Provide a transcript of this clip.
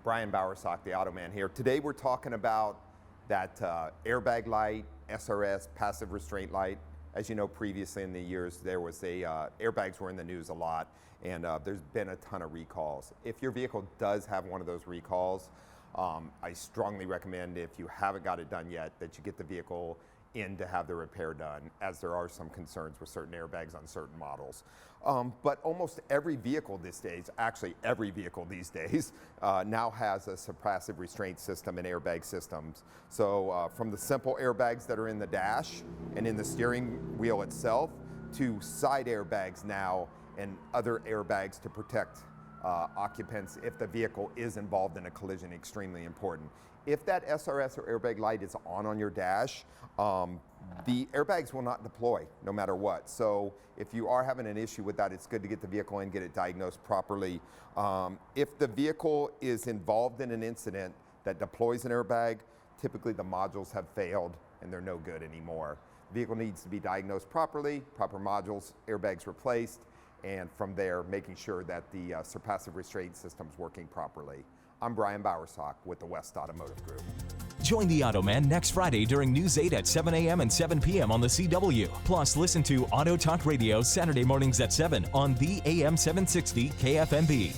Brian Bowersock, the Auto Man here. Today we're talking about that airbag light, SRS, passive restraint light. As you know, previously in the years, there was airbags were in the news a lot, and there's been a ton of recalls. If your vehicle does have one of those recalls, I strongly recommend, if you haven't got it done yet, that you get the vehicle in to have the repair done, as there are some concerns with certain airbags on certain models. But almost every vehicle these days, actually every vehicle these days, now has a passive restraint system and airbag systems. So from the simple airbags that are in the dash and in the steering wheel itself, to side airbags now and other airbags to protect occupants if the vehicle is involved in a collision, extremely important. If that SRS or airbag light is on your dash, the airbags will not deploy no matter what. So if you are having an issue with that, it's good to get the vehicle in, get it diagnosed properly. If the vehicle is involved in an incident that deploys an airbag, typically the modules have failed and they're no good anymore. The vehicle needs to be diagnosed properly, proper modules, airbags replaced, and from there, making sure that the passive restraint system's working properly. I'm Brian Bowersock with the West Automotive Group. Join the Auto Man next Friday during News 8 at 7 a.m. and 7 p.m. on the CW. Plus, listen to Auto Talk Radio Saturday mornings at 7 on the AM 760 KFMB.